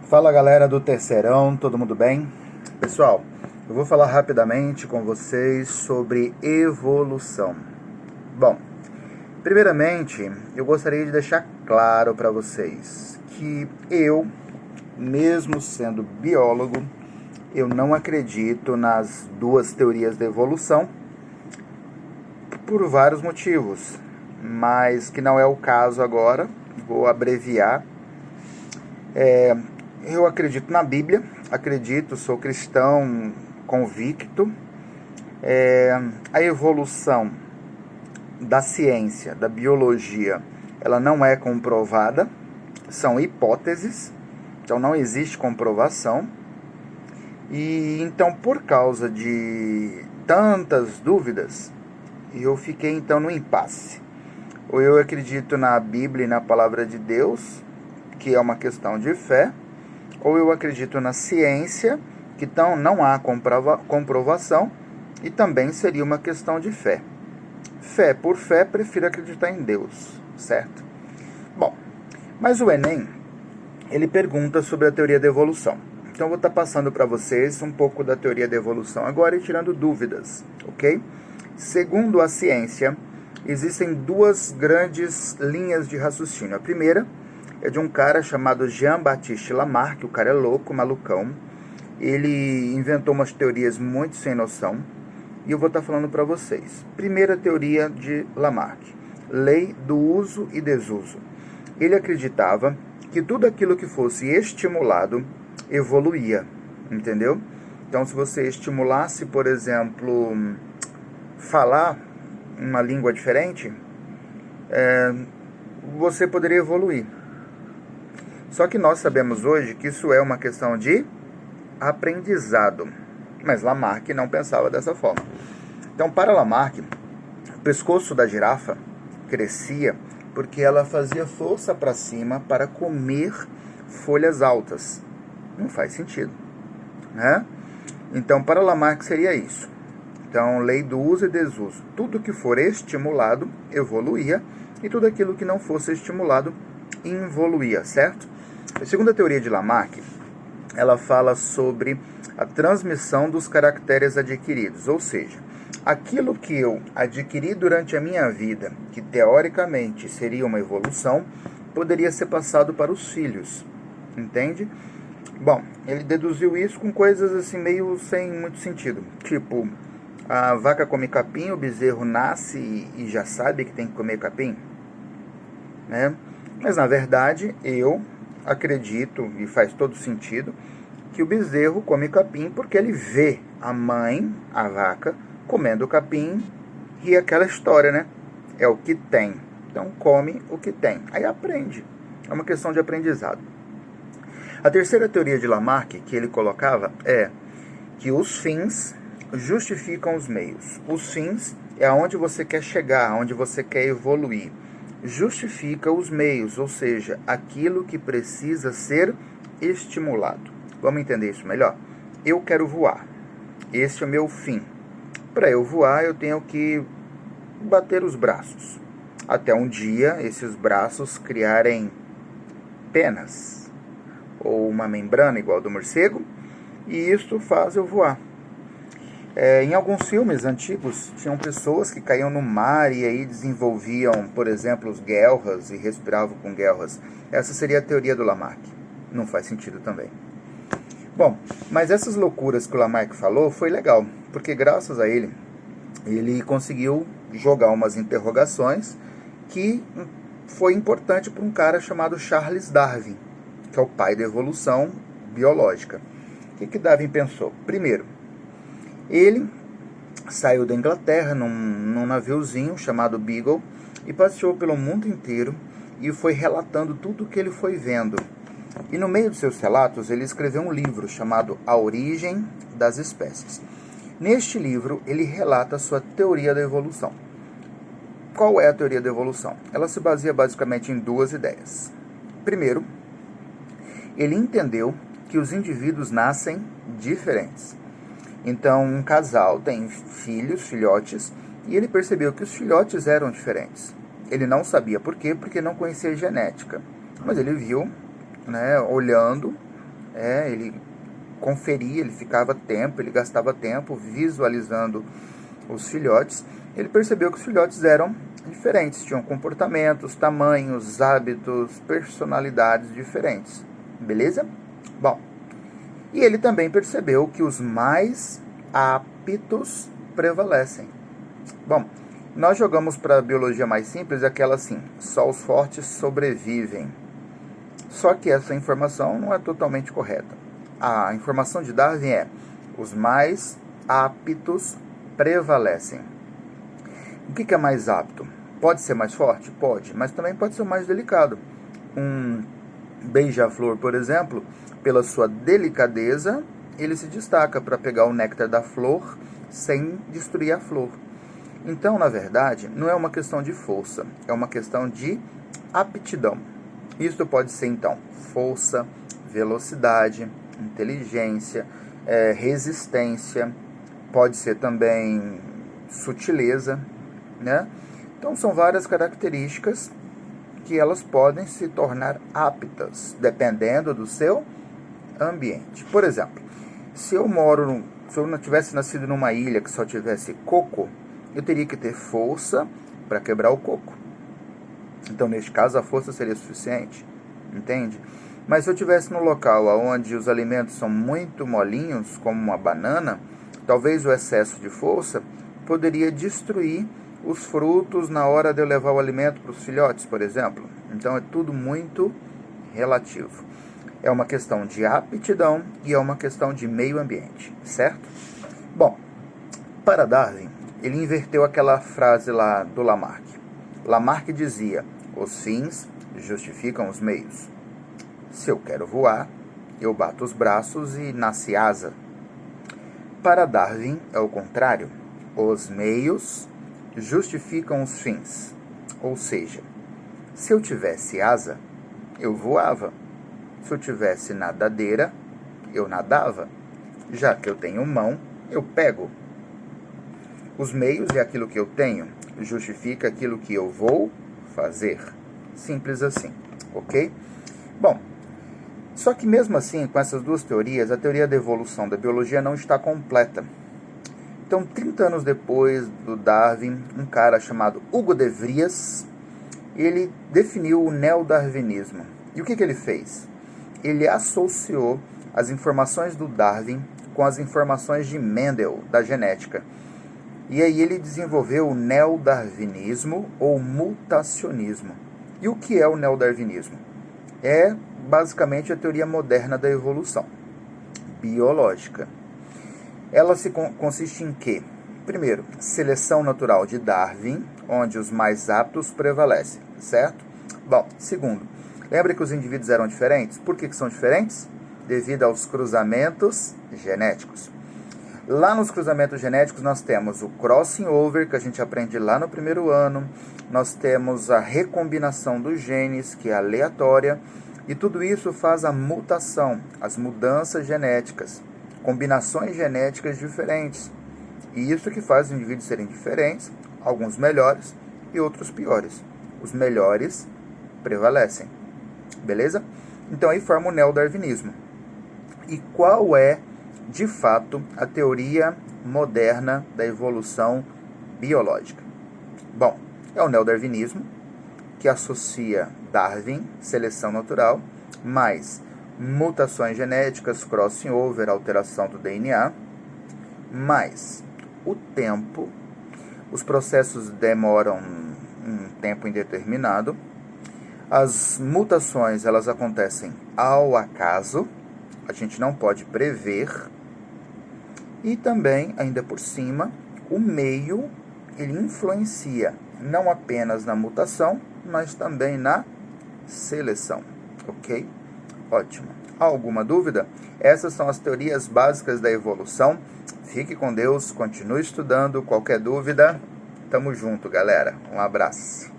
Fala galera do Terceirão, todo mundo bem? Pessoal, eu vou falar rapidamente com vocês sobre evolução. Bom, primeiramente eu gostaria de deixar claro para vocês que eu, mesmo sendo biólogo, eu não acredito nas duas teorias da evolução por vários motivos, mas que não é o caso agora, vou abreviar. Eu acredito na Bíblia, sou cristão convicto. A evolução da ciência, da biologia, ela não é comprovada, são hipóteses, então não existe comprovação. E então, por causa de tantas dúvidas, eu fiquei então no impasse. Ou eu acredito na Bíblia e na palavra de Deus, que é uma questão de fé, ou eu acredito na ciência, que então não há comprovação, e também seria uma questão de fé. Fé por fé, prefiro acreditar em Deus, certo? Bom, mas o Enem, ele pergunta sobre a teoria da evolução. Então eu vou estar passando para vocês um pouco da teoria da evolução agora e tirando dúvidas, ok? Segundo a ciência, existem duas grandes linhas de raciocínio. A primeira é de um cara chamado Jean-Baptiste Lamarck, o cara é louco, malucão. Ele inventou umas teorias muito sem noção, e eu vou estar falando para vocês. Primeira teoria de Lamarck, lei do uso e desuso. Ele acreditava que tudo aquilo que fosse estimulado evoluía, entendeu? Então, se você estimulasse, por exemplo, falar uma língua diferente, você poderia evoluir. Só que nós sabemos hoje que isso é uma questão de aprendizado. Mas Lamarck não pensava dessa forma. Então, para Lamarck, o pescoço da girafa crescia porque ela fazia força para cima para comer folhas altas. Não faz sentido, né? Então, para Lamarck seria isso. Então, lei do uso e desuso. Tudo que for estimulado evoluía, e tudo aquilo que não fosse estimulado involuía, certo? A segunda teoria de Lamarck, ela fala sobre a transmissão dos caracteres adquiridos, ou seja, aquilo que eu adquiri durante a minha vida, que teoricamente seria uma evolução, poderia ser passado para os filhos, entende? Bom, ele deduziu isso com coisas assim meio sem muito sentido, tipo, a vaca come capim, o bezerro nasce e já sabe que tem que comer capim, né? Mas na verdade eu acredito, e faz todo sentido, que o bezerro come capim porque ele vê a mãe, a vaca, comendo o capim, e aquela história, né? É o que tem. Então come o que tem. Aí aprende. É uma questão de aprendizado. A terceira teoria de Lamarck que ele colocava é que os fins justificam os meios. Os fins é aonde você quer chegar, aonde você quer evoluir. Justifica os meios, ou seja, aquilo que precisa ser estimulado. Vamos entender isso melhor? Eu quero voar. Este é o meu fim. Para eu voar, eu tenho que bater os braços. Até um dia, esses braços criarem penas, ou uma membrana igual do morcego, e isso faz eu voar. Em alguns filmes antigos, tinham pessoas que caíam no mar e aí desenvolviam, por exemplo, os guelras e respiravam com guelras. Essa seria a teoria do Lamarck. Não faz sentido também. Bom, mas essas loucuras que o Lamarck falou foi legal, porque graças a ele, ele conseguiu jogar umas interrogações que foi importante para um cara chamado Charles Darwin, que é o pai da evolução biológica. O que Darwin pensou? Primeiro, ele saiu da Inglaterra num naviozinho chamado Beagle e passeou pelo mundo inteiro e foi relatando tudo o que ele foi vendo. E no meio dos seus relatos, ele escreveu um livro chamado A Origem das Espécies. Neste livro, ele relata a sua teoria da evolução. Qual é a teoria da evolução? Ela se baseia basicamente em duas ideias. Primeiro, ele entendeu que os indivíduos nascem diferentes. Então, um casal tem filhotes, e ele percebeu que os filhotes eram diferentes. Ele não sabia por quê, porque não conhecia a genética. Mas ele viu, né, olhando, Ele conferia, ele ficava tempo, ele gastava tempo visualizando os filhotes. Ele percebeu que os filhotes eram diferentes, tinham comportamentos, tamanhos, hábitos, personalidades diferentes. Beleza? Bom, e ele também percebeu que os mais aptos prevalecem. Bom, nós jogamos para a biologia mais simples aquela assim, só os fortes sobrevivem. Só que essa informação não é totalmente correta. A informação de Darwin é: os mais aptos prevalecem. O que é mais apto? Pode ser mais forte? Pode, mas também pode ser mais delicado. Um beija-flor, por exemplo, pela sua delicadeza, ele se destaca para pegar o néctar da flor sem destruir a flor. Então, na verdade, não é uma questão de força, é uma questão de aptidão. Isso pode ser, então, força, velocidade, inteligência, resistência, pode ser também sutileza, né? Então, são várias características que elas podem se tornar aptas, dependendo do seu ambiente. Por exemplo, se eu não tivesse nascido numa ilha que só tivesse coco, eu teria que ter força para quebrar o coco. Então, neste caso, a força seria suficiente, entende? Mas se eu estivesse num local onde os alimentos são muito molinhos, como uma banana, talvez o excesso de força poderia destruir os frutos na hora de eu levar o alimento para os filhotes, por exemplo. Então, é tudo muito relativo. É uma questão de aptidão e é uma questão de meio ambiente, certo? Bom, para Darwin, ele inverteu aquela frase lá do Lamarck. Lamarck dizia: os fins justificam os meios. Se eu quero voar, eu bato os braços e nasce asa. Para Darwin, é o contrário. Os meios justificam os fins. Ou seja, se eu tivesse asa, eu voava. Se eu tivesse nadadeira, eu nadava. Já que eu tenho mão, eu pego. Os meios é aquilo que eu tenho, justifica aquilo que eu vou fazer. Simples assim, ok? Bom, só que mesmo assim, com essas duas teorias, a teoria da evolução da biologia não está completa. Então, 30 anos depois do Darwin, um cara chamado Hugo de Vries, ele definiu o neodarwinismo. E o que ele fez? Ele associou as informações do Darwin com as informações de Mendel, da genética. E aí ele desenvolveu o neodarwinismo ou mutacionismo. E o que é o neodarwinismo? É basicamente a teoria moderna da evolução biológica. Ela consiste em quê? Primeiro, seleção natural de Darwin, onde os mais aptos prevalecem, certo? Bom, segundo, lembra que os indivíduos eram diferentes? Por que são diferentes? Devido aos cruzamentos genéticos. Lá nos cruzamentos genéticos nós temos o crossing over, que a gente aprende lá no primeiro ano, nós temos a recombinação dos genes, que é aleatória, e tudo isso faz a mutação, as mudanças genéticas, combinações genéticas diferentes. E isso que faz os indivíduos serem diferentes, alguns melhores e outros piores. Os melhores prevalecem. Beleza? Então aí forma o neodarwinismo. E qual é, de fato, a teoria moderna da evolução biológica? Bom, é o neodarwinismo, que associa Darwin, seleção natural, mais mutações genéticas, crossing over, alteração do DNA, mais o tempo. Os processos demoram um tempo indeterminado. As mutações, elas acontecem ao acaso, a gente não pode prever. E também, ainda por cima, o meio, ele influencia não apenas na mutação, mas também na seleção, ok? Ótimo. Alguma dúvida? Essas são as teorias básicas da evolução. Fique com Deus, continue estudando. Qualquer dúvida, tamo junto, galera. Um abraço.